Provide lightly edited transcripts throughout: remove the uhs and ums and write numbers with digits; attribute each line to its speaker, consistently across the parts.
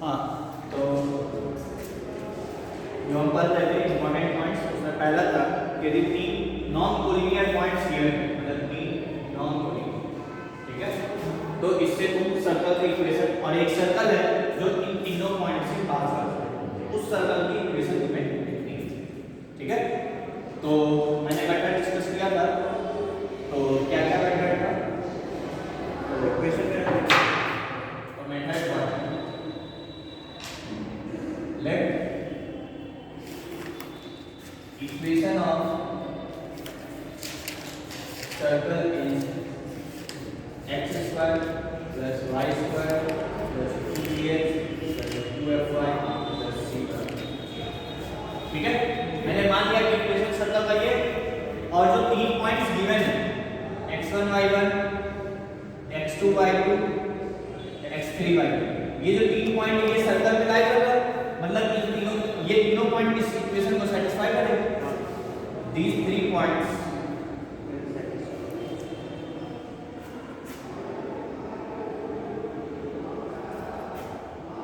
Speaker 1: हाँ, तो जो हम पढ़ रहे थे इंपॉर्टेंट पॉइंट्स, उसमें पहला था यदि 3 नॉन कोलिनियर पॉइंट्स गिवन है, मतलब 3 नॉन कोलिनियर, ठीक है, तो इससे तुम सर्कल का इक्वेशन, और एक सर्कल है जो इन तीनों पॉइंट से पास करता है, उस सर्कल की इक्वेशन तुम्हें लिखनी है, ठीक है। तो मैंने मेथड डिस्कस किया था, तो क्या क्या मेथड था, तो इक्वेशन में तो method 1, let equation of circle is x square plus y square plus 2bx plus 2fy plus c square, ठीक है। मैंने मान लिया कि इक्वेशन सर्कल का ये, और जो 3 पॉइंट्स गिवन है x1 y1 x2 y2 x3 y3, ये जो 3 पॉइंट है ये सर्कल में लाई कर रहा है, मतलब ये तीनों पॉइंट इस इक्वेशन को सेटिस्फाई करेंगे। These 3 points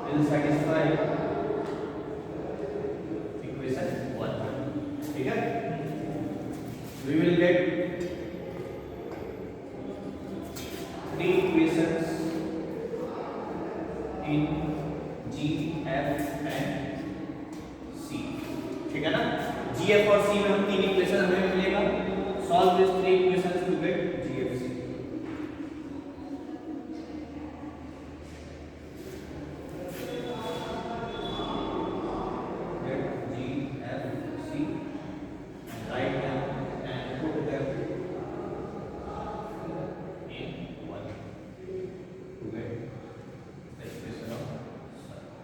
Speaker 1: will satisfy equation 1, ठीक है। We will get 3 equations in G, F and C, ठीक है ना। G, F और C में हम 3 इक्वेशन हमें मिलेगा। Solve these 3 equations to get G, F, C. Get G, F, C. Write them and put them in 1 to get the equation of circle.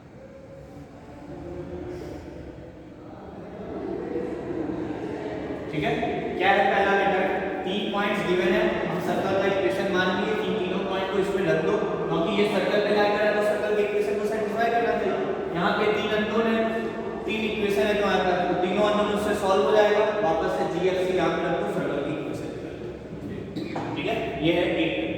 Speaker 1: ठीक है। क्या है पहला मेथड, 3 पॉइंट्स गिवन है, हम सर्कल का इक्वेशन मान लिए कि तीनों पॉइंट को इसमें रख दो, क्योंकि ये सर्कल पे ला कर है तो सर्कल के इक्वेशन को सेटिस्फाई करना चाहिए। यहाँ पे 3 अननोन है, 3 इक्वेशन है तुम्हारे पास, तो तीनों अननोन से सॉल्व हो जाएगा, वापस से जी एफ सी यहाँ पे रख दो, सर्कल की इक्वेशन निकाल लो, ठीक है। ये है एक तरीका।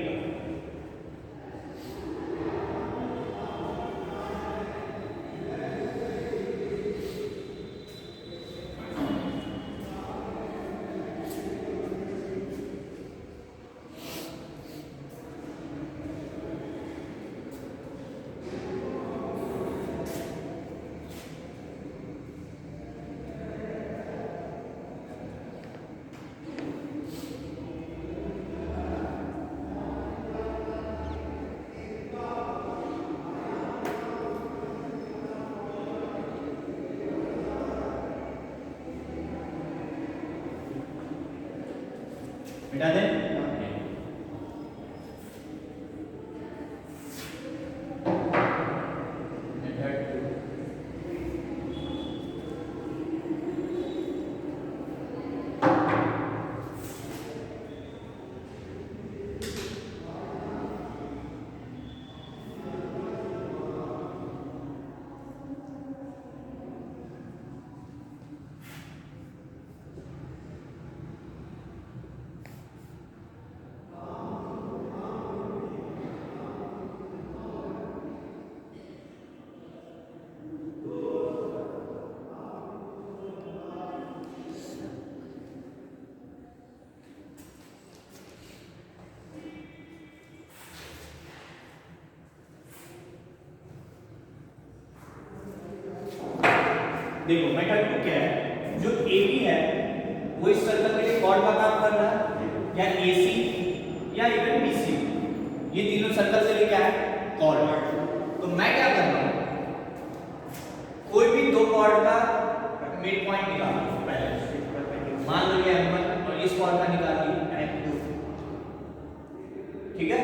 Speaker 1: मिटा दें। देखो मेथड 2 क्या है, जो AB है वो इस सर्कल के लिए कॉर्ड का काम कर रहा है, या AC या इवन BC, ये तीनों सर्कल के लिए क्या है, कॉर्ड। तो मैं क्या कर रहा हूं, कोई भी 2 कॉर्ड का मिड पॉइंट निकाल लो पहले, मान लो ये M1 और इस कॉर्ड का निकाल लिया M2, ठीक है।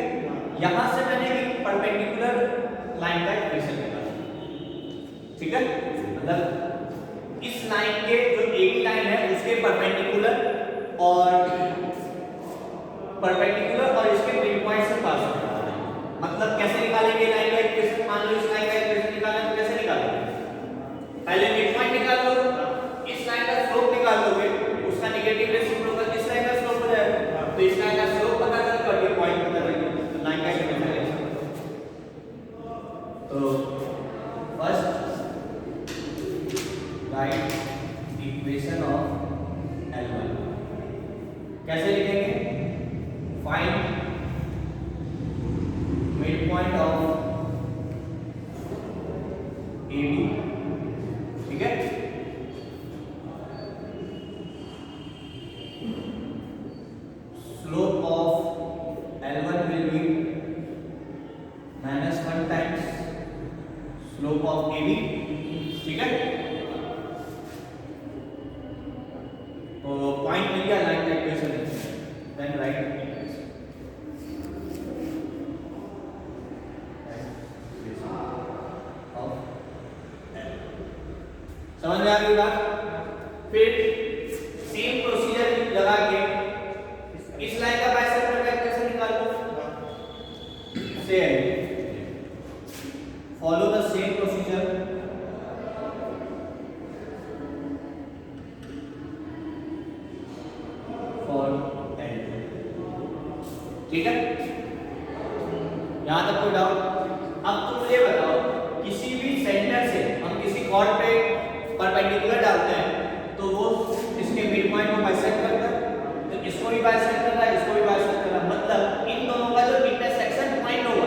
Speaker 1: यहां से मैंने एक परपेंडिकुलर लाइन का इक्वेशन निकाला, ठीक है, मतलब इस लाइन के जो एक लाइन है उसके परपेंडिकुलर और इसके मिड पॉइंट से पास होने वाला है। मतलब कैसे निकालेंगे लाइन का इक्वेशन, मान लो इस लाइन का इक्वेशन निकालना है तो कैसे निकालेंगे, पहले मिड पॉइंट निकाल लो, इस लाइन का स्लोप निकाल लोगे, उसका नेगेटिव रेसिप्रोकल इस लाइन का स्लोप हो जाएगा, तो इस लाइन का स्लोप पता कर कर ये पॉइंट पता कर, तो लाइन का इक्वेशन है। तो स्लोप ऑफ AB, ठीक है। तो पॉइंट मिल गया, लाइन का इक्वेशन, देन राइट समझ में आ गई बात। फिर सेम प्रोसीजर लगा के इस लाइन का बाइसेक्टर का इक्वेशन निकाल लो। Same follow the same procedure for L, ठीक है। यहां तक कोई डाउट? अब तुम मुझे बताओ, किसी भी सेंटर से हम किसी कॉर्ड पे परपेंडिकुलर डालते हैं तो वो इसके मिड पॉइंट को बाइसेक्ट करता है, तो इसको भी बाइसेक्ट कर रहा है, इसको भी बाइसेक्ट कर रहा है, मतलब इन दोनों का जो इंटरसेक्शन पॉइंट होगा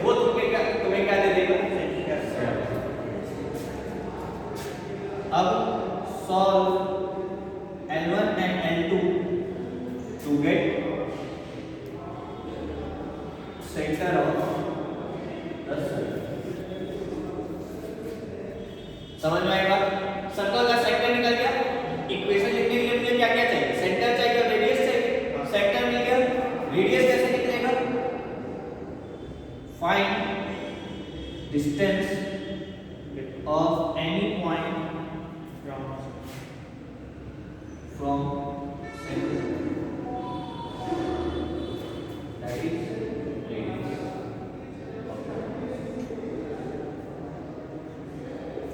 Speaker 1: वो तुम्हें क्या दे देगा? अब solve L1 and L2 to get center of the circle। समझ में आएगा? सर्कल का सेंटर निकल गया। इक्वेशन लिखने के लिए मुझे क्या क्या चाहिए? सेंटर चाहिए और रेडियस चाहिए। सेंटर मिल गया, रेडियस कैसे निकलेगा? Find distance of any point from centre, that is radius.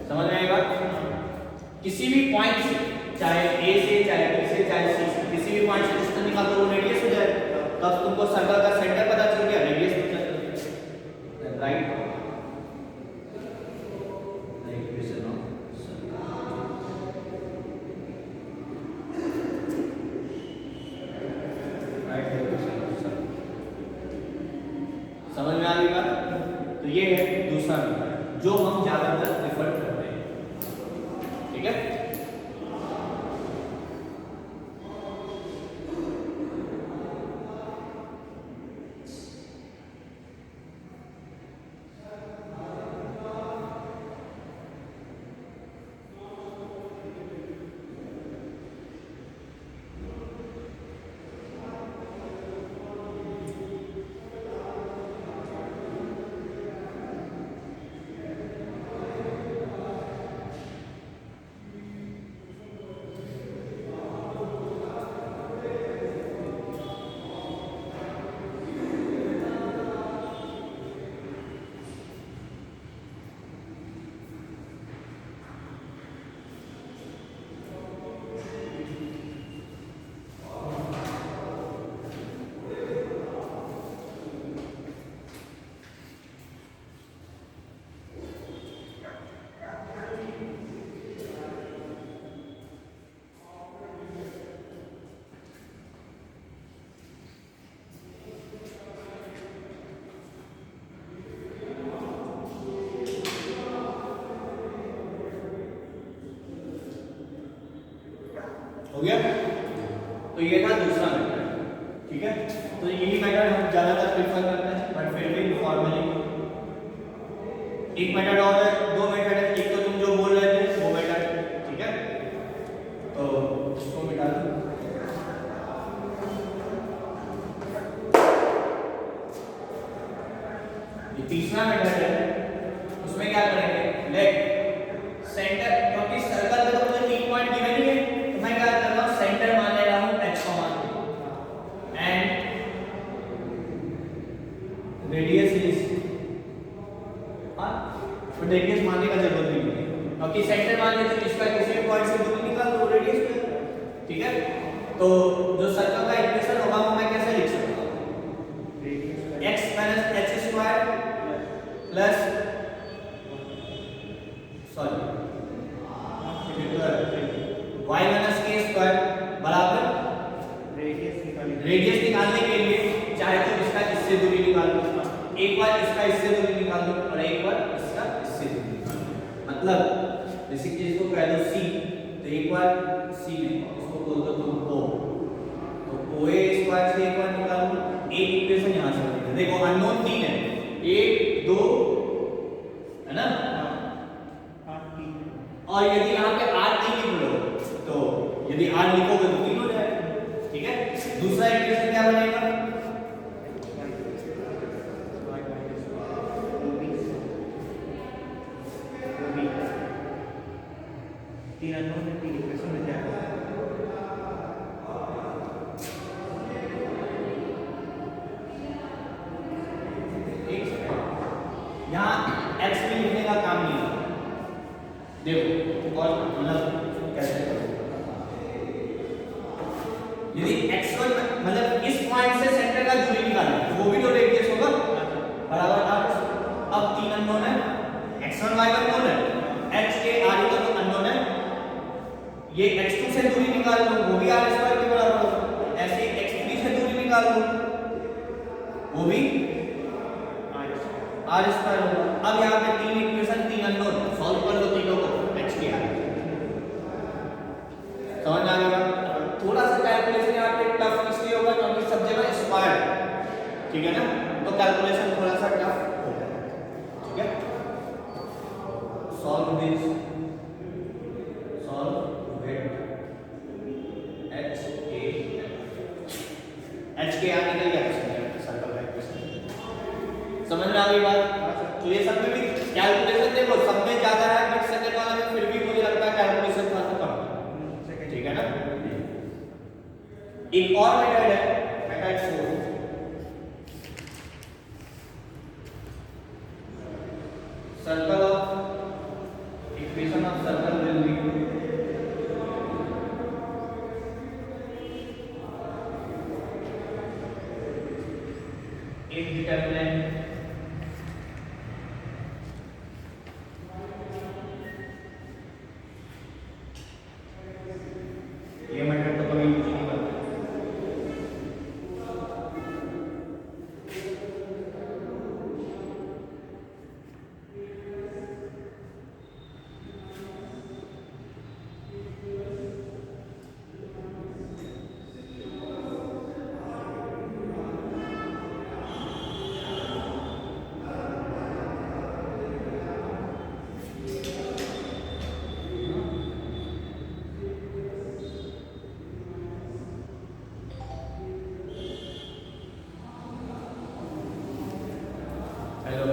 Speaker 1: समझ में आएगा? किसी भी पॉइंट से, चाहे A से, चाहे B से, चाहे C से, किसी भी पॉइंट से डिस्टेंस निकाल तो वो रेडियस हो जाएगा। तब तुमको सर्कल का सेंटर पता चल गया, रेडियस पता चल गया, right. The equation of circle, right, equation of circle. समझ में आ गई बात? तो ये है दूसरा मेथड जो हम ज्यादातर प्रेफर करते हैं, ठीक है। हो गया? तो ये था दूसरा मेथड, ठीक है। तो यही मेथड हम ज्यादातर प्रेफर करते हैं, बट फिर भी फॉर्मली एक मेथड और है, दो मेथड है। एक तो तुम जो बोल रहे थे वो मेथड, ठीक है, तो इसको मिटा दो। ये तीसरा मेथड है, उसमें क्या करेंगे? लेट सेंटर, क्योंकि सर्कल में तो मुझे 3 पॉइंट गिवन ही है, तो मैं क्या कर रहा हूं, सेंटर मान ले रहा हूं h, एंड रेडियस इज, तो रेडियस मानने का जरूरत नहीं है, क्योंकि सेंटर मान लेते तो इसका किसी भी पॉइंट से दूरी निकाल दो, रेडियस पे, ठीक है। तो जो सर्कल का इक्वेशन होगा वो मैं कैसे लिख सकता हूं? x - h² plus, sorry, y - k² बराबर रेडियस निकालने के लिए चाहे तो इसका इससे दूरी निकाल लो, एक बार इसका इससे दूरी निकाल लो और एक बार इसका इससे दूरी निकाल लो। मतलब जैसे कि इसको कह दो c, तो एक बार c में इसको बोल दो तुम o, तो OA² से एक बार निकाल लो। एक इक्वेशन यहां से बनेगा, देखो अननोन 3 है, 1 2 है ना, और यदि यहाँ पे r नहीं लिख लो तो यदि r लिखोगे तो 3 हो जाएगा। ठीक है, दूसरा इक्वेशन क्या बनेगा?
Speaker 2: तीन अननोन है, तीन इक्वेशन मिल जाएगा।
Speaker 1: यहाँ x में लिखने का काम नहीं है। देखो और मतलब कैसे यदि x1 मतलब इस पॉइंट से सेंटर का दूरी निकालना है, वो भी तो रेडियस होगा बराबर r। अब तीन अननोन है, x1 y1 अननोन है, h के r का तो अननोन है, ये x2 से दूरी निकाल लो वो भी r² के बराबर होगा। ऐसे ही x3 से दूरी निकाल लो वो भी r² होगा। अब यहाँ पे तीन इक्वेशन तीन अननोन सॉल्व कर लो तीनों को, h के r समझ आ गया। थोड़ा सा कैलकुलेशन यहाँ पे टफ इसलिए होगा क्योंकि सब जगह स्क्वायर, ठीक है ना, तो कैलकुलेशन थोड़ा सा टफ होगा। ठीक है, solve this, solve with h के r निकल गया सर्कल का इक्वेशन। समझ में आ गई बात? तो ये सब में भी कैलकुलेशन देखो, सब में ज्यादा है बट सेकंड वाला में फिर भी मुझे लगता है कैलकुलेशन थोड़ा सा कम है। ठीक है ना। एक और मेथड है, method 4, circle of equation of circle will be indeterminate ये मेथड तो कभी यूज नहीं करते। हेलो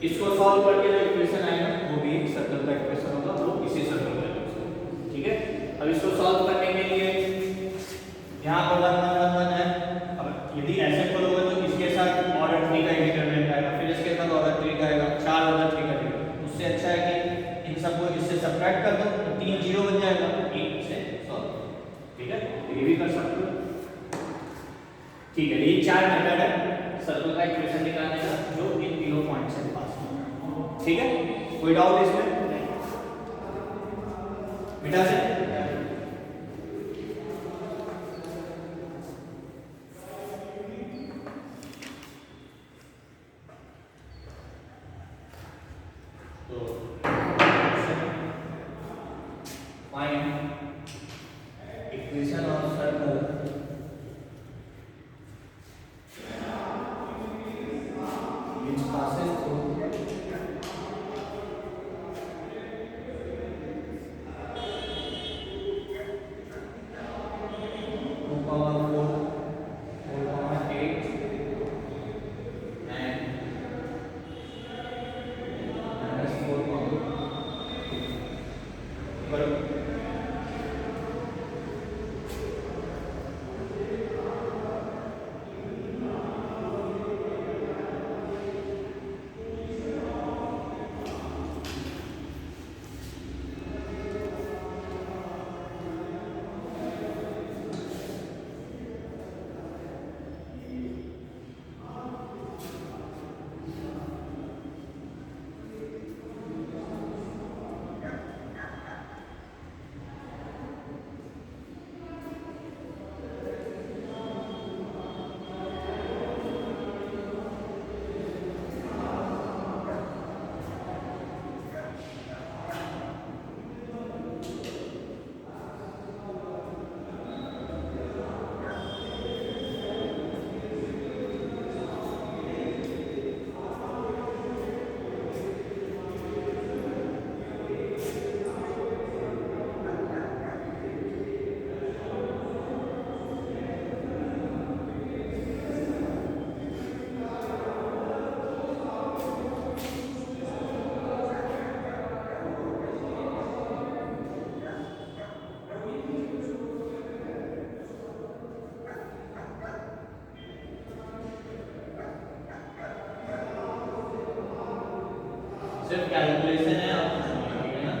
Speaker 1: इसको सॉल्व करके जो इक्वेशन आएगा वो भी एक सर्कल का इक्वेशन होगा, वो इसी सर्कल का इक्वेशन। ठीक है, अब इसको सॉल्व करने के लिए यहाँ पर 1 1 1 1 है। अब यदि ऐसे खोलोगे तो इसके साथ ऑर्डर 3 का इंडिटरमिनेंट आएगा, फिर इसके साथ ऑर्डर 3 का आएगा, 4 ऑर्डर 3 का आएगा। उससे अच्छा है कि इन सबको इससे सबट्रैक्ट कर दो तो 3 0 बन जाएगा, 1 से सॉल्व। ठीक है, ये भी कर सकते हो। ठीक है, ये 4 मेथड है सर्कल का इक्वेशन निकालने का जो इन तीनों पॉइंट से पास हो। ठीक है, कोई डाउट इसमें? मिटा से तो find equation of circle calculation है आपको समझनी है ना।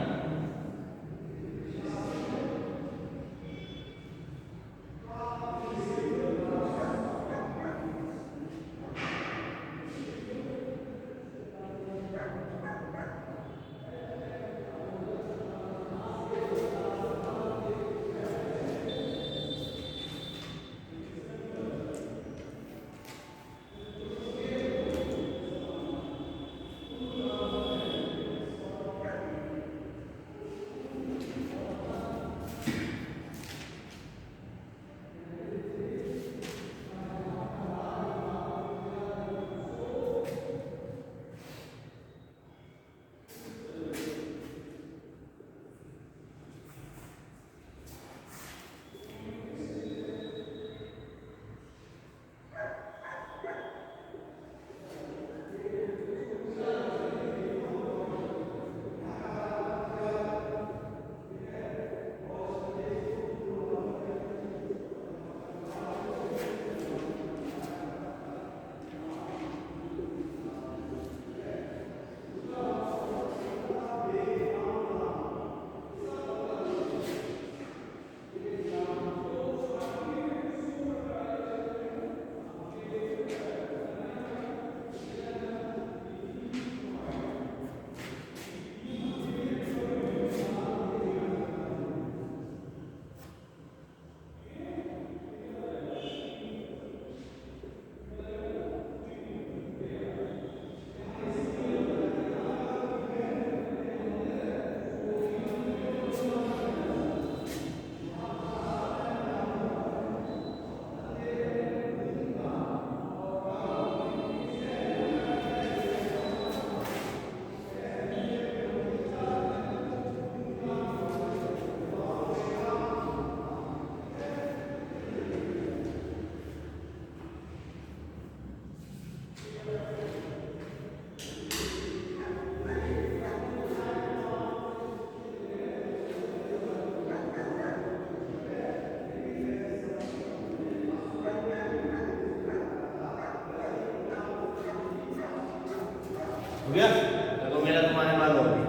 Speaker 1: हो गया? तो मेरा तुम्हारे बाद हो गया।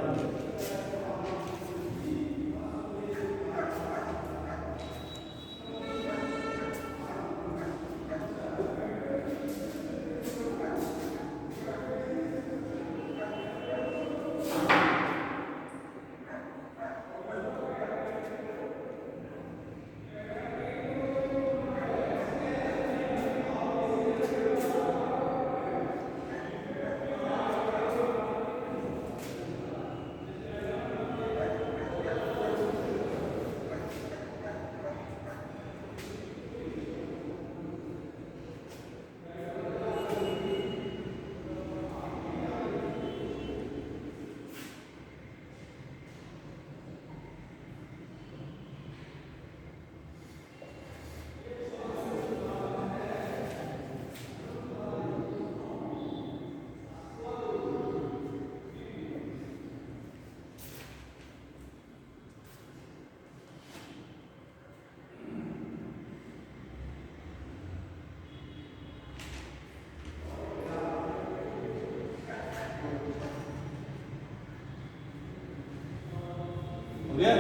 Speaker 1: हो गया?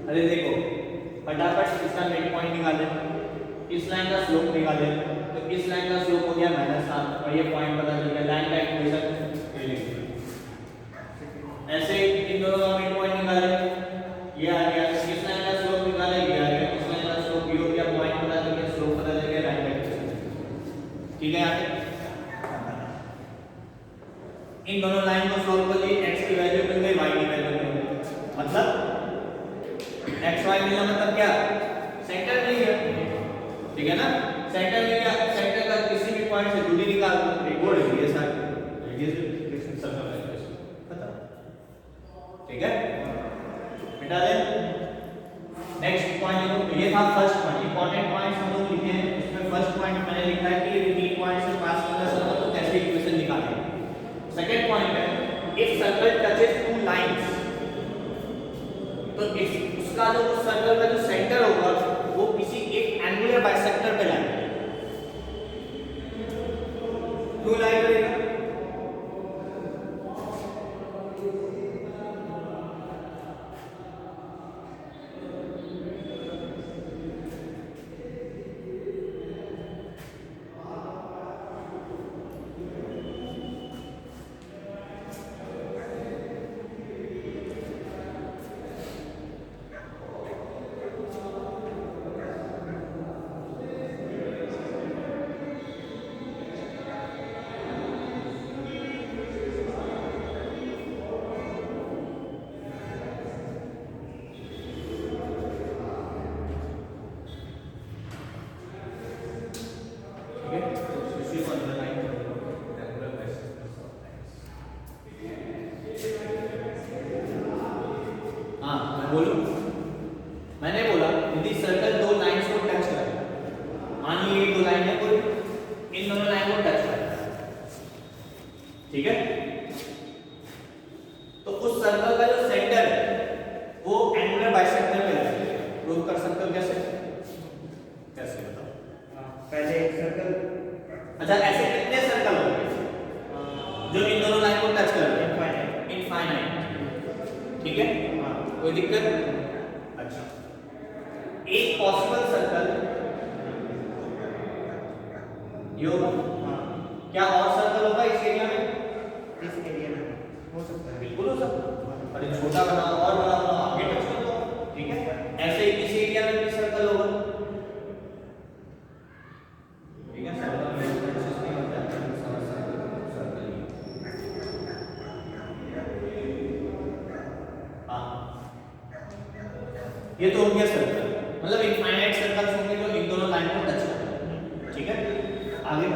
Speaker 1: अरे देखो फटाफट इसका मिड पॉइंट निकाले, इस लाइन का स्लोप निकाले, तो इस लाइन का स्लोप हो गया -7 और ये पॉइंट पता चल गया। लाइन का इक्वेशन ये लिख दिया। ऐसे इन दोनों का मिड पॉइंट निकाले, ये आ गया। इस लाइन का स्लोप निकाले, ये आ गया। इस लाइन का स्लोप ये हो गया, पॉइंट पता चल गया, स्लोप पता चल गया, लाइन का इक्वेशन। ठीक है? आगे इन दोनों लाइन को सॉल्व कर लिए, x की वैल्यू मिल गई, y की वैल्यू मिल गई, मतलब x y मिलना मतलब क्या? सेंटर मिल गया। ठीक है ना? सेंटर मिल गया। सेंटर का किसी भी पॉइंट से दूरी निकाल दो, रिकॉर्ड है ये सारा रेडियस इक्वेशन सब का इक्वेशन खत्म। ठीक है? मिटा दे। नेक्स्ट पॉइंट लिखो। तो ये था फर्स्ट पॉइंट। इंपॉर्टेंट पॉइंट्स हम लोग लिखे हैं। इसमें फर्स्ट पॉइंट मैंने लिखा है कि यदि 3 पॉइंट से पास करना चाहता तो कैसे इक्वेशन निकालें। सेकंड पॉइंट है if circle touches two lines, तो इस उसका जो उस सर्कल का जो सेंटर होगा वो किसी एक एंगुलर बाइसेक्टर पे लाई करेगा। क्यों लाई करेगा? बोलो, मैंने बोला यदि सर्कल दो लाइंस को टच कर रहा है, मान लीजिए ये दो लाइन है, कोई इन दोनों लाइन को टच कर रहा है, ठीक है, तो उस सर्कल का जो सेंटर है वो एंगुलर बाइसेक्टर पे लगेगा। प्रूव कर सकते हो कैसे? कैसे बताओ?
Speaker 2: पहले एक सर्कल,
Speaker 1: अच्छा ऐसे कितने सर्कल होंगे जो इन दोनों लाइन को टच कर रहे हैं? इनफाइनाइट, ठीक है, कोई दिक्कत? अच्छा, एक पॉसिबल सर्कल ये होगा, क्या और सर्कल होगा इस एरिया में?
Speaker 2: इस एरिया में हो सकता है,
Speaker 1: बिल्कुल हो सकता है। अरे छोटा बनाओ और बड़ा बनाओ, आगे टच कर दो, ठीक है। ऐसे ही इस एरिया में भी सर्कल होगा, ठीक है। सर्कल में डिफरेंसेस नहीं होता है, सर्कल हाँ, ये तो हो गया सर्कल, मतलब इनफाइनाइट सर्कल्स होंगे जो इन दोनों लाइन को टच करते हैं, ठीक है। आगे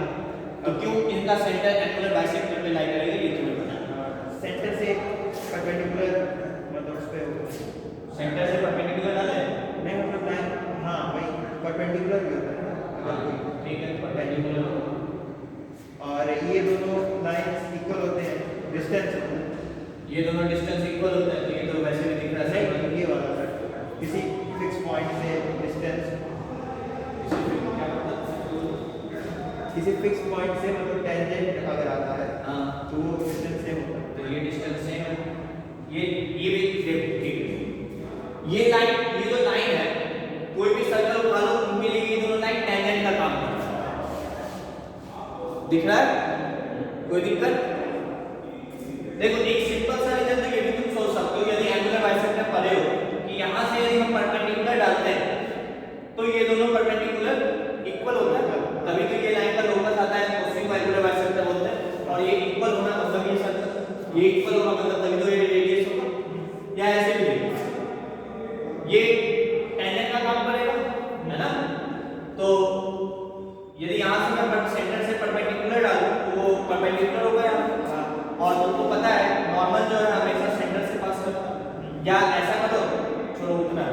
Speaker 1: तो क्यों इनका सेंटर एंगुलर बाइसेक्टर पे लाई करेगा, ये तुम्हें पता है।
Speaker 2: सेंटर से परपेंडिकुलर, मतलब उस पे
Speaker 1: सेंटर से परपेंडिकुलर डाले
Speaker 2: नहीं, मतलब लाइन, हाँ वही परपेंडिकुलर भी होता है ना, अगर कोई,
Speaker 1: ठीक है, परपेंडिकुलर।
Speaker 2: और ये दोनों लाइंस इक्वल होते हैं डिस्टेंस,
Speaker 1: ये दोनों डिस्टेंस इक्वल होते हैं, तो ये तो वैसे भी दिख रहा है।
Speaker 2: नहीं, ये वाला सर किसी फिक्स पॉइंट से डिस्टेंस, किसी फिक्स पॉइंट से मतलब टेंजेंट अगर आता है
Speaker 1: हाँ,
Speaker 2: तो वो डिस्टेंस सेम होता है।
Speaker 1: तो ये डिस्टेंस सेम है, ये भी देखो, ठीक है। ये लाइन, ये जो लाइन है, कोई भी सर्कल उठा लो, उनके लिए ये दोनों लाइन टेंजेंट का काम करता है, दिख रहा है? कोई दिक्कत? देखो एक सिंपल सा रीजन तो ये भी तुम सोच सकते हो, यदि एंगुलर बाइसेक्टर पढ़े हो कि यहां से यदि हम परपेंडिकुलर डालते हैं तो ये दोनों परपेंडिकुलर इक्वल होता है, तभी तो ये लाइन का लोकस आता है, उसी को एंगुलर बाइसेक्टर बोलते हैं। और ये इक्वल होना मतलब ये सर्कल, ये इक्वल होना मतलब तभी तो ये रेडियस होगा, या ऐसे भी देखो ये टेंजेंट का काम करेगा, है ना। तो यदि यहां से मैं सेंटर से परपेंडिकुलर डालूं तो वो परपेंडिकुलर हो गया, और तुमको पता है नॉर्मल जो है हमेशा सेंटर से पास करता है, या ऐसा करो, छोड़ो उतना,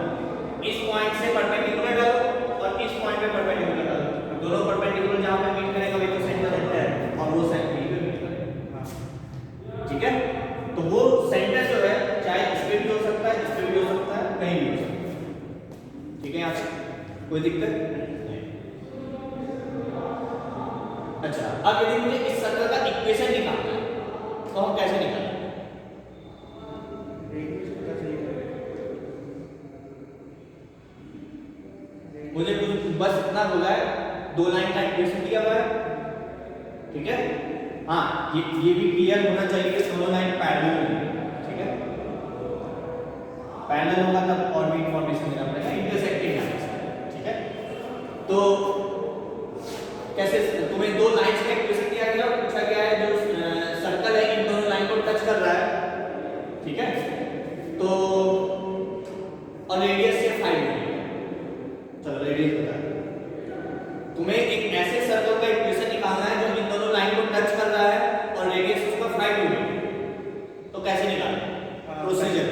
Speaker 1: इस पॉइंट से परपेंडिकुलर डालो और इस पॉइंट पे परपेंडिकुलर डालो, दोनों परपेंडिकुलर जहां पे मीट करेगा वही तो सेंटर होता है, और वो सेंटर पे मीट करेगा, ठीक है। तो वो सेंटर जो है चाहे इस पे भी हो सकता है, इस पे भी हो सकता है, कहीं भी हो सकता है, ठीक है। यहाँ से कोई दिक्कत नहीं। अच्छा, अब यदि मुझे इस सर्कल का इक्वेशन निकालना है तो हम कैसे निकालेंगे? मुझे कुछ बस इतना बोला है, दो लाइन का इक्वेशन दिया हुआ है, ठीक है। हाँ, ये भी क्लियर होना चाहिए कि दोनों लाइन पैरेलल होंगी, ठीक है। पैरेलल होगा तब और भी इंफॉर्मेशन देना पड़ेगा, इंटरसेक्टिंग लाइंस, ठीक है। तो कैसे तुम्हें दो लाइंस का इक्वेशन दिया गया, पूछा गया है जो सर्कल है इन दोनों लाइन को टच कर रहा है, ठीक है। तो और रेडियस से 5 है, चलो रेडियस बता, तुम्हें एक ऐसे सर्कल का इक्वेशन निकालना है जो इन दोनों लाइन को टच कर रहा है और रेडियस उसका 5 यूनिट, तो कैसे निकालें? प्रोसीजर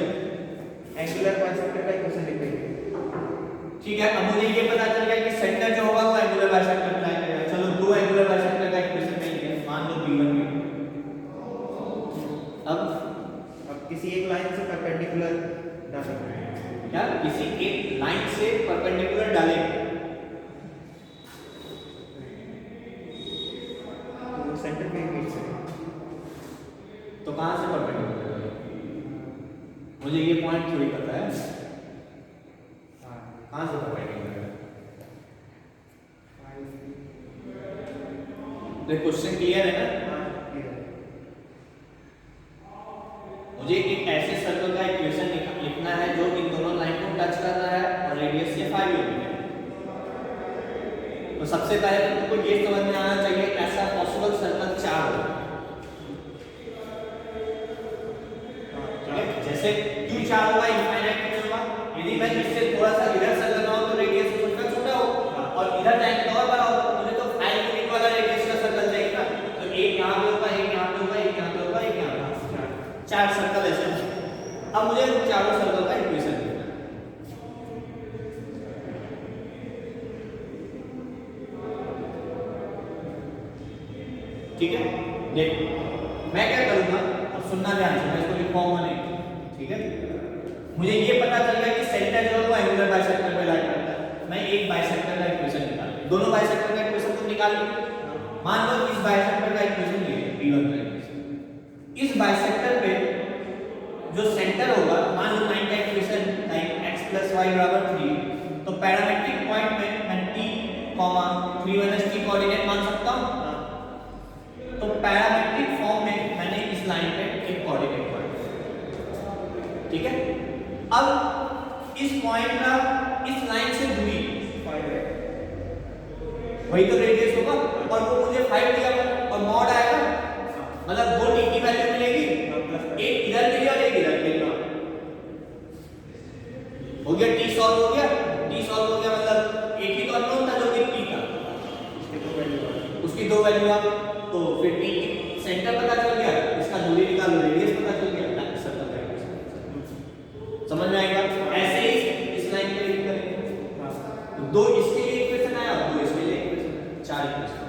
Speaker 2: एंगुलर बाइसेक्टर का इक्वेशन लिखेंगे,
Speaker 1: ठीक है। अब मुझे ये पता चल गया कि सेंटर जो होगा वो एंगुलर बाइसेक्टर लाइन करेगा, चलो दो एंगुलर बाइसेक्टर का इक्वेशन लिखेंगे, मान लो B1 भी। अब
Speaker 2: किसी एक लाइन से परपेंडिकुलर डालेंगे,
Speaker 1: क्या किसी एक लाइन से परपेंडिकुलर डालेंगे
Speaker 2: तो सेंटर पे मीट करेंगे,
Speaker 1: तो कहां से परपेंडिकुलर डालेंगे? मुझे ये पॉइंट थोड़ी पता है, कहां से परपेंडिकुलर? तो क्वेश्चन क्लियर है ना? मुझे एक ऐसे सर्कल का इक्वेशन लिखना है जो इन दोनों लाइन को टच कर रहा है और रेडियस से 5 यूनिट है। तो सबसे पहले तो तुमको ये समझ में आना चाहिए ऐसा पॉसिबल सर्कल 4 हो, ठीक है। जैसे क्यों 4 होगा, इनफाइनाइट क्यों होगा? यदि मैं इससे थोड़ा सा इधर सर्कल बनाऊं तो रेडियस उसका छोटा हो, और इधर जाएंगे और बड़ा होगा, तो मुझे तो 5 यूनिट वाला रेडियस का सर्कल चाहिए ना। तो एक यहां पे होगा, एक यहां पे होगा, एक यहां पे होगा, एक यहां पे, 4 सर्कल ऐसे। अब मुझे उन चारों सर्कल का इक्वेशन लिखना है, ठीक है, देखो मैं क्या करूंगा, अब सुनना ध्यान से, मैं इसको लिखवाऊंगा नहीं, ठीक है। मुझे ये पता चल गया कि सेंटर जो है वो एंगुलर बाइसेक्टर पे लाई करता है, मैं एक बाइसेक्टर का इक्वेशन निकाल, दोनों बाइसेक्टर का इक्वेशन तो निकाल लिया। मान लो इस बाइसेक्टर का इक्वेशन ये है B1 का इक्वेशन, इस बाइसेक्टर पे जो सेंटर होगा, मान लो लाइन का इक्वेशन लाइन x + y = 3, तो पैरामेट्रिक पॉइंट में मैं t, 3 - t कोऑर्डिनेट मान सकता हूं। तो पैरामेट्रिक फॉर्म में मैंने इस लाइन पे एक कोऑर्डिनेट पॉइंट, ठीक है। अब इस पॉइंट का इस लाइन से दूरी
Speaker 2: 5 है,
Speaker 1: वही तो रेडियस होगा, और वो मुझे 5 दिया हुआ और मॉड आएगा, मतलब दो t की वैल्यू मिलेगी, एक इधर के लिए और एक इधर के लिए। हो गया, t सॉल्व हो गया, मतलब एक ही तो अननोन था जो कि t था, उसकी दो वैल्यू आ, तो फिर t की सेंटर पता चल गया, इसका दूरी निकालो, रेडियस पता चल गया, सर्कल का इक्वेशन समझ में आएगा। ऐसे ही इस लाइन पे लिख करेंगे, तो दो इसके लिए इक्वेशन आया, दो इसके लिए इक्वेशन, 4 इक्वेशन।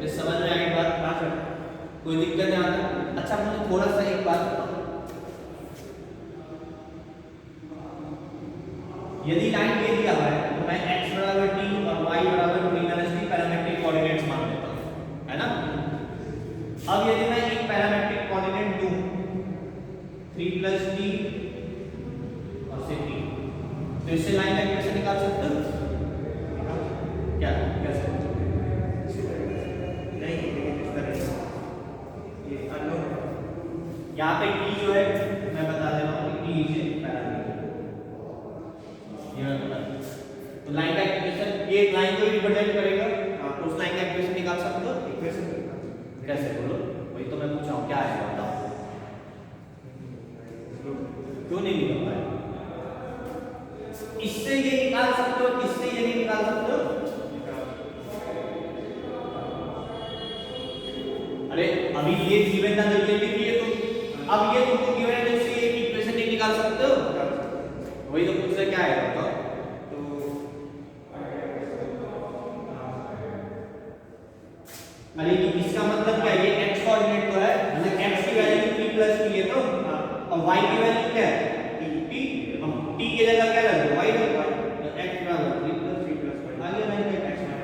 Speaker 1: ये समझ में आएगी बात? हां सर, कोई दिक्कत नहीं आता। अच्छा मुझे थोड़ा सा एक बात बताओ, यदि लाइन ये दिया हुआ है तो मैं x = t और y = 3 - t पैरामेट्रिक कोऑर्डिनेट्स मान लेता हूं, है ना। अब यदि मैं एक पैरामेट्रिक कोऑर्डिनेट दूं 3 + t और से t, तो इससे लाइन का इक्वेशन निकाल सकते हो क्या? कैसे?
Speaker 2: नहीं लेकिन इस तरह ये अननोन,
Speaker 1: यहाँ पे t जो है मैं बता दे रहा हूँ कि t इज पैरामीटर, ये मैं बता दूं। तो लाइन का इक्वेशन ये लाइन को रिप्रेजेंट करेगा, आप उस लाइन का इक्वेशन निकाल सकते हो।
Speaker 2: इक्वेशन
Speaker 1: कैसे बोलो, वही तो मैं पूछ रहा हूँ, क्या है बताओ, क्यों नहीं निकल पाए? इससे ये निकाल सकते हो, इससे ये नहीं निकाल सकते हो। अरे अभी ये गिवन था जब ये लिखिए, तो अब ये तुमको गिवन है, तो इससे ये इक्वेशन नहीं निकाल सकते हो, वही तो पूछ रहे क्या है बताओ।
Speaker 2: तो
Speaker 1: अरे इसका मतलब क्या है, ये x कोऑर्डिनेट तो है, मतलब x की वैल्यू 3 + t है, तो और y की वैल्यू क्या है t, हम t की जगह क्या रख दो y रख दो, तो x = 3 + 3 + 5 आ गया लाइन का x - 5।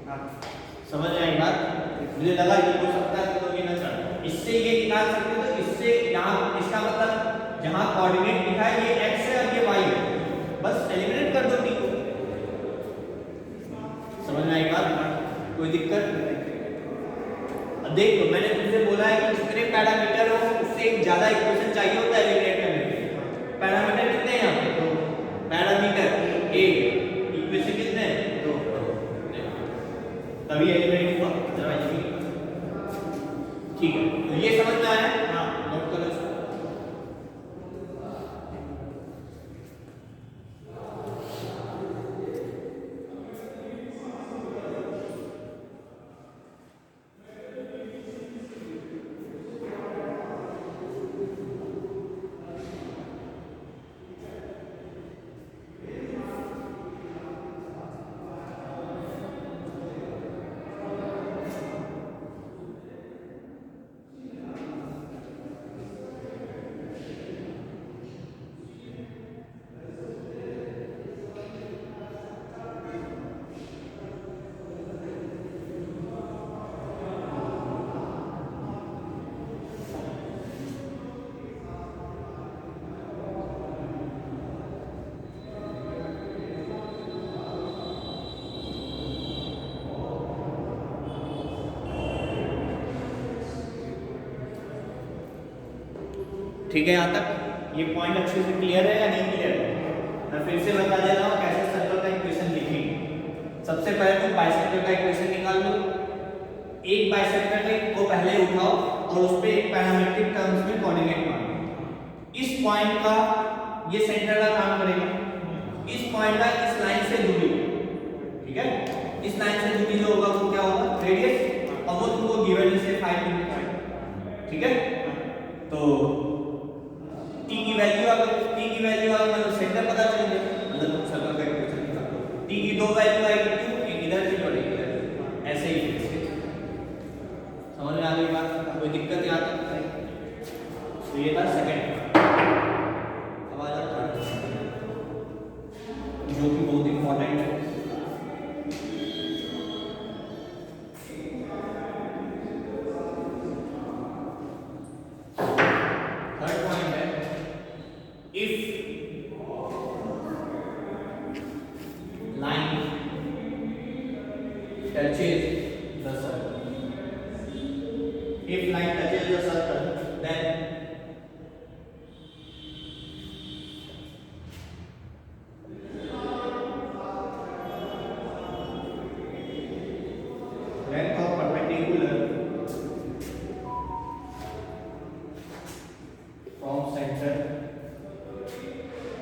Speaker 1: हां समझ में आई बात? मुझे लगा ये हो सकता है तो ये ना चल, इससे ये निकाल सकते हो, तो इससे यहां इसका मतलब जहां कोऑर्डिनेट लिखा है ये x है और ये y है, बस एलिमिनेट कर दो t को। समझ में आई बात? कोई दिक्कत नहीं। अब देख लो, मैंने तुमसे बोला है कि जितने पैरामीटर हो उससे एक ज्यादा इक्वेशन चाहिए होता है एलिमिनेट करने के लिए। पैरामीटर कितने हैं यहाँ पे? दो पैरामीटर, एक इक्वेशन कितने हैं? दो, तभी एलिमिनेट हुआ, अदरवाइज नहीं। ठीक है, तो ये समझ में आया? हाँ, नोट करो इसको। ठीक है, यहाँ तक ये पॉइंट अच्छे से क्लियर है या नहीं क्लियर है? मैं फिर से बता दे रहा हूँ कैसे सर्कल का इक्वेशन लिखेंगे। सबसे पहले तुम बाइसेक्टर का इक्वेशन निकाल लो, एक बाइसेक्टर को पहले उठाओ और उस पे एक पैरामीट्रिक टर्म्स में कोऑर्डिनेट मानो। इस पॉइंट का ये सेंटर का काम करेगा, इस पॉइंट का इस लाइन से दूरी, ठीक है, इस लाइन से दूरी जो होगा वो क्या होगा? रेडियस, और वो तुमको गिवन है से 5 यूनिट, ठीक है। तो t की वैल्यू अगर t की वैल्यू अगर मतलब सेंटर पता चल गया, मतलब सर्कल का इक्वेशन निकालो। t की दो वैल्यू आएगी q, एक समझ में आ गई बात? कोई दिक्कत यहाँ तक? तो ये था सेकंड, अब आ जाता है जो कि बहुत इंपॉर्टेंट है। थर्ड पॉइंट है, if line touches the circle. If line touches the circle, then length of perpendicular from center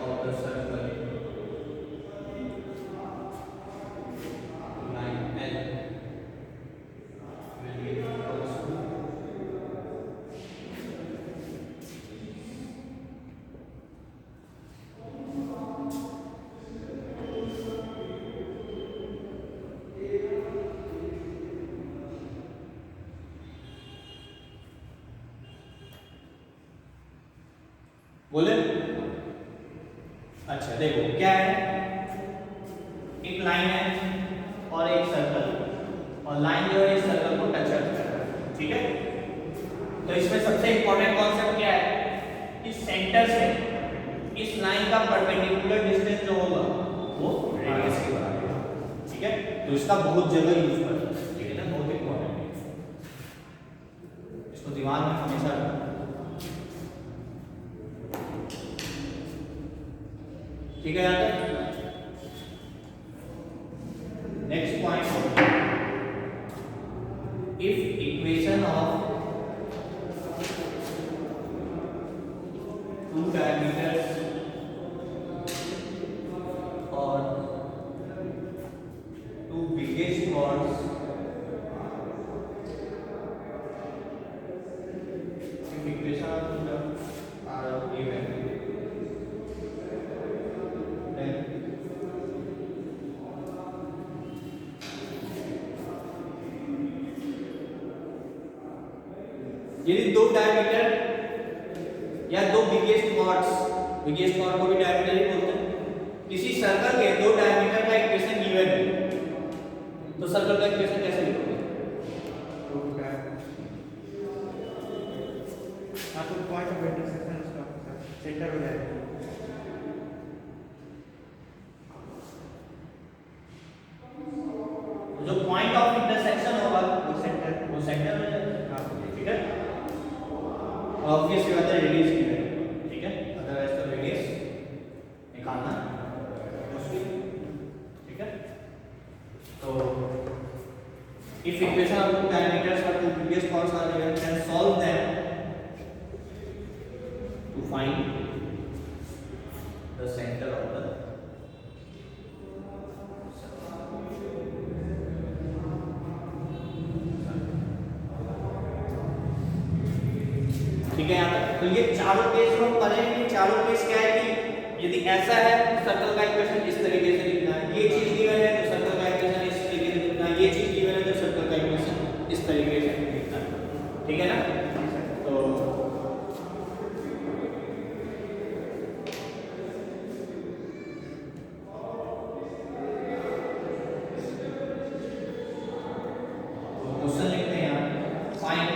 Speaker 1: of the circle line L will be equals to बोले। अच्छा देखो क्या है, एक लाइन है और एक सर्कल, और लाइन जो है इस सर्कल को टच करता है, ठीक है। तो इसमें सबसे इंपॉर्टेंट कॉन्सेप्ट क्या है कि सेंटर से इस लाइन का परपेंडिकुलर डिस्टेंस जो होगा वो रेडियस के बराबर है, ठीक है। तो इसका बहुत जगह यूज करते हैं, ठीक है ना, बहुत इंपॉर्टेंट है, इसको दिमाग में हमेशा रखना। ठीक है यहाँ तक। Next point, if equation of two diameters और two biggest chords if equation of two are given, then यदि दो डायमीटर या दो बिगेस्ट chords को भी डायमीटर ही बोलते हैं, किसी सर्कल के दो डायमीटर का इक्वेशन गिवन है, तो सर्कल का इक्वेशन कैसे लिखोगे?
Speaker 2: आपको पॉइंट ऑफ इंटरसेक्शन उसका सेंटर हो जाएगा।
Speaker 1: जो पॉइंट ऑफ इंटरसेक्शन होगा
Speaker 2: वो सेंटर
Speaker 1: में जाएगा, ठीक है। ऑब्वियसली बात है, रेडियस की है, ठीक है, अदरवाइज तो रेडियस निकालना मुश्किल, ठीक है। तो if equation of two diameters for two biggest chords are given, then solve them to find the center of the ठीक है यहाँ तक। तो ये चारों केस हम पढ़ेंगे। चारों केस क्या है कि यदि ऐसा है तो सर्कल का इक्वेशन इस तरीके से लिखना है, ये चीज गिवन है तो सर्कल का इक्वेशन इस तरीके से लिखना है, ये चीज गिवन है तो सर्कल का इक्वेशन इस तरीके से लिखना है, ठीक है ना। तो क्वेश्चन लिखते हैं यहाँ, find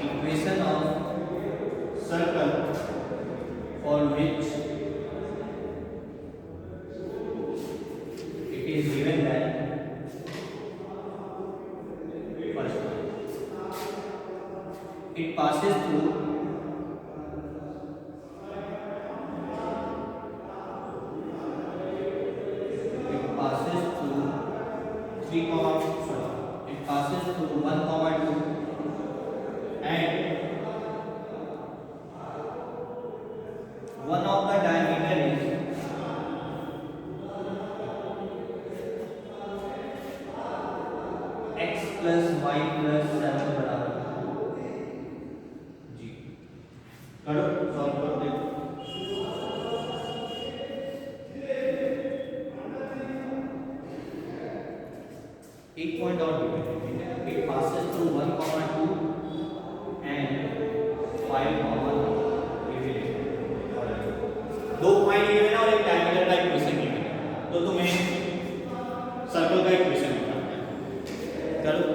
Speaker 1: equation of circle for which it is given that first it passes through three comma sorry it passes through 1 comma 2 and one of the diameter is x plus y plus 7 बराबर जी। करो solve कर दे। एक point और given है, ठीक है, it passes through 1,2 and 5,1 दो point given है और एक डायमीटर का इक्वेशन गिवन है, तो तुम्हें सर्कल का इक्वेशन बताना है। चलो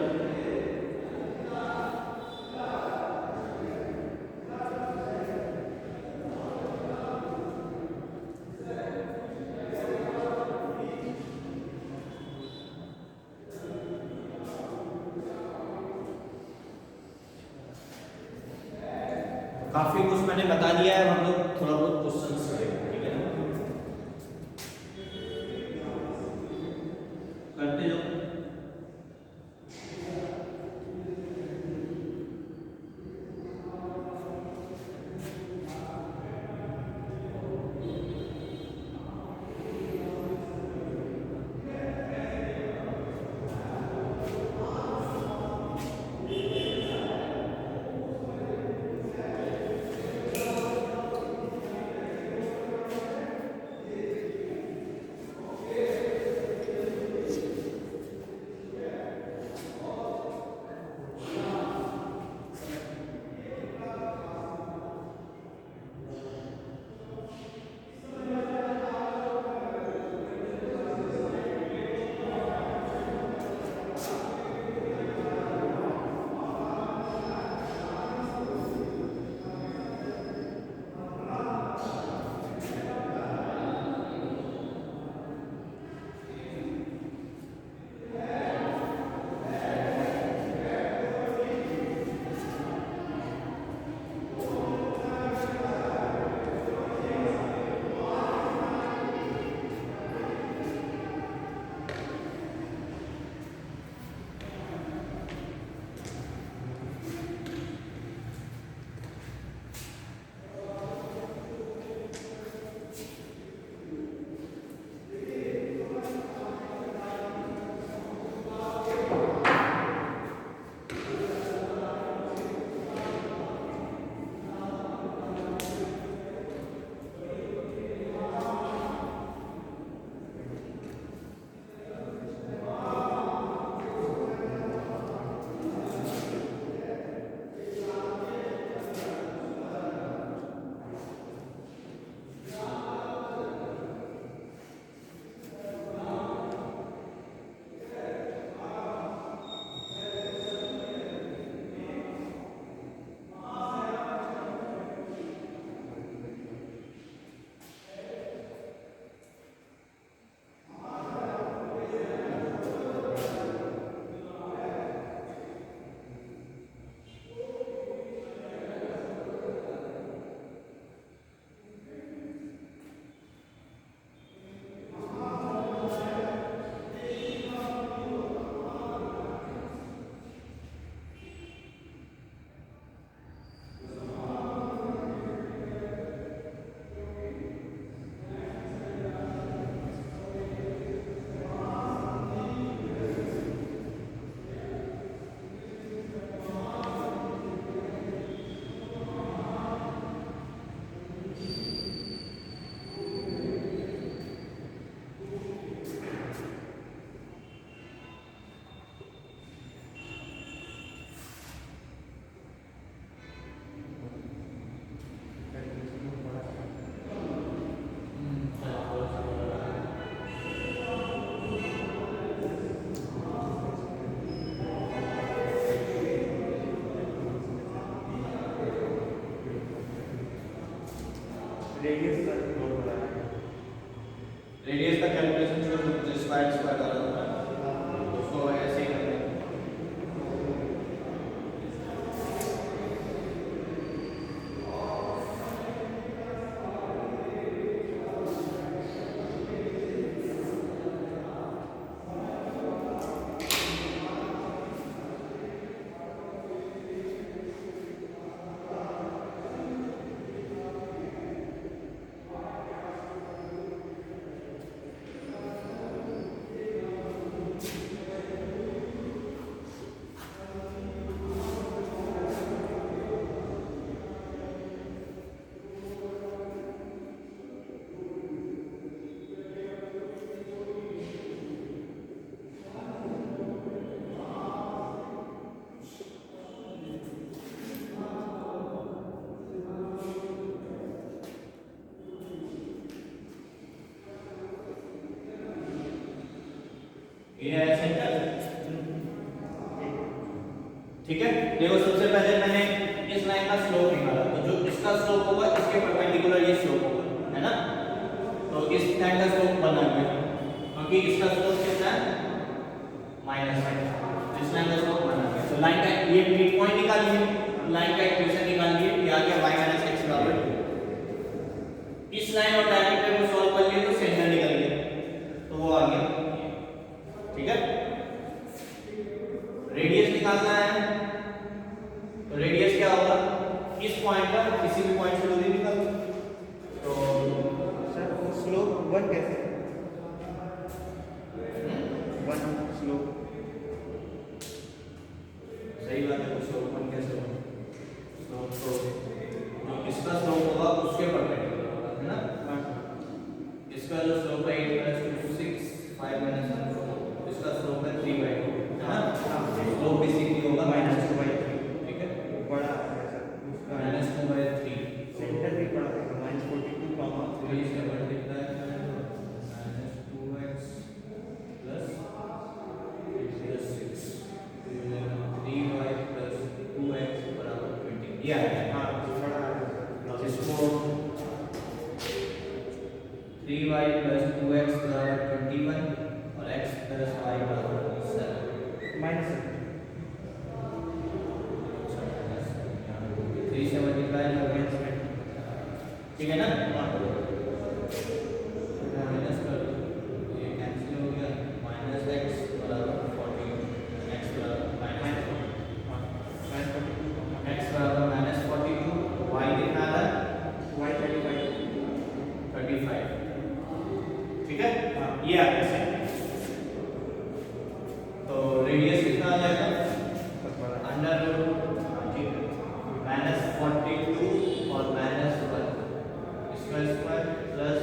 Speaker 1: काफी कुछ मैंने बता दिया है, हम लोग थोड़ा बहुत क्वेश्चंस करेंगे, ठीक है ना, करते जाओ।
Speaker 2: रेडियस का बहुत बड़ा है।
Speaker 1: रेडियस का कैलकुलेशन छोड़ दो, मुझे स्क्वायर स्क्वायर वाला होता है, उसको ऐसे ही करना है। ठीक है, देखो सबसे पहले मैंने इस लाइन का स्लोप निकाला, तो जो इसका स्लोप होगा इसके परपेंडिकुलर ये स्लोप होगा, है ना। तो इस लाइन का स्लोप बना गया, क्योंकि इसका स्लोप कितना है -5, इस लाइन का स्लोप बना गया। तो लाइन का ये मिड पॉइंट निकाल लिए, लाइन का इक्वेशन निकाल लिए, ये आ गया y - x बराबर 2। इस लाइन और डायमीटर को सॉल्व कर लिए तो सेंटर निकल गया, तो वो आ गया, ठीक है। रेडियस निकालना है, तो रेडियस क्या होगा, इस पॉइंट पर किसी भी पॉइंट से दूरी निकालो। तो
Speaker 2: सर वो स्लोप 1 कैसे, 1 स्लोप,
Speaker 1: सही बात है, स्लोप 1 कैसे होगा, स्लोप तो इसका स्लोप होगा उसके परपेंडिकुलर होगा, है ना। इसका जो स्लोप है 8 + 2 6 5 - 1 4, इसका स्लोप है 3/2, है ना। स्लोप बेसिकली होगा -2/3, ठीक है,
Speaker 2: बड़ा है सर उसका
Speaker 1: -2/3,
Speaker 2: सेंटर भी बड़ा है, -42 कॉमा
Speaker 1: 3 से मल्टीप्लाई -2x + 6 3y + 2x = 20, ये आएगा।
Speaker 2: हाँ बड़ा है।
Speaker 1: अब इसको 3y + 2x = 21 और x + y = 7 3 से मल्टीप्लाई करोगे, ठीक है ना। माइनस कर दो, ये कैंसिल हो गया, -x = 40, x = -42, y कितना आ रहा है,
Speaker 2: y
Speaker 1: 35, ठीक है। ये आ गया सेंटर। तो रेडियस कितना आ जाएगा, √, ठीक है, -42 और -1, इसका स्क्वायर प्लस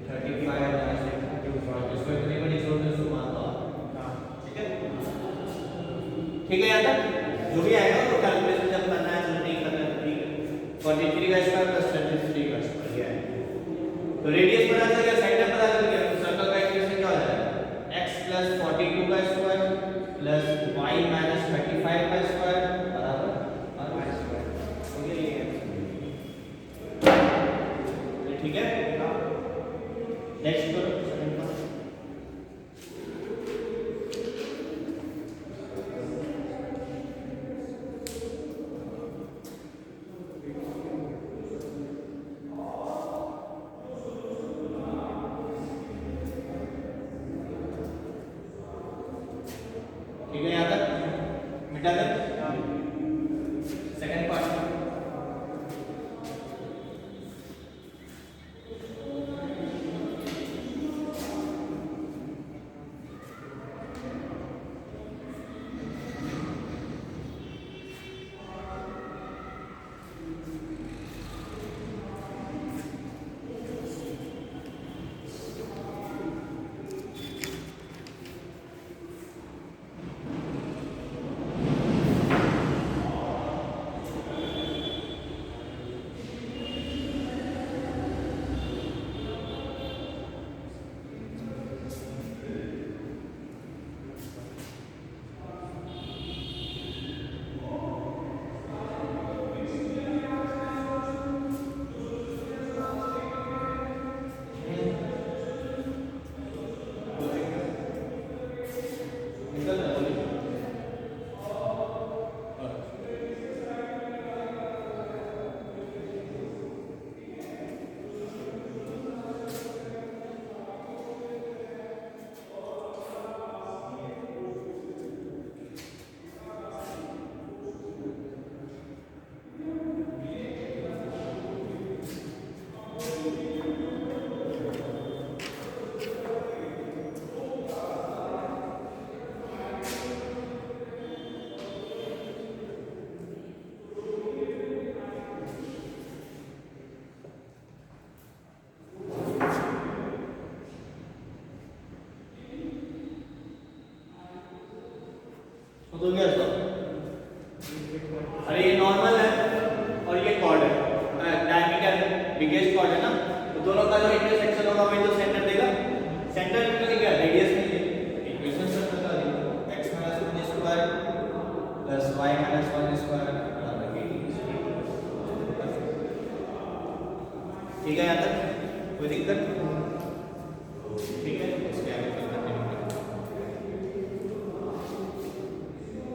Speaker 1: 35 इसको इतनी बड़ी सोल्यूशन से मान लो, ठीक है, ठीक है। यहाँ तक जो भी आएगा तो कैलकुलेशन जब करना है तो नहीं करना है, ठीक है। 43 का स्क्वायर प्लस 33 का स्क्वायर, ये आएगा। तो रेडियस पता चल गया, सेंटर पता चल गया, तो सर्कल का इक्वेशन क्या हो जाएगा, x + 42 का स्क्वायर प्लस y - 35 का स्क्वायर बराबर r स्क्वायर, हो गया ये, ठीक है। नेक्स्ट करो सेकंड का। ठीक है, यहाँ तक मिटा दे। सेकंड पार्ट तो गया तो अरे ये नॉर्मल है और ये कॉर्ड है, डायमीटर बिगेस्ट कॉर्ड है ना, तो दोनों का जो इंटरसेक्शन होगा वही तो सेंटर देगा। सेंटर निकल गया, रेडियस मिल गई, इक्वेशन से बता दी x - 1² + plus y minus 1 square बराबर 18। ठीक है यहाँ तक कोई दिक्कत?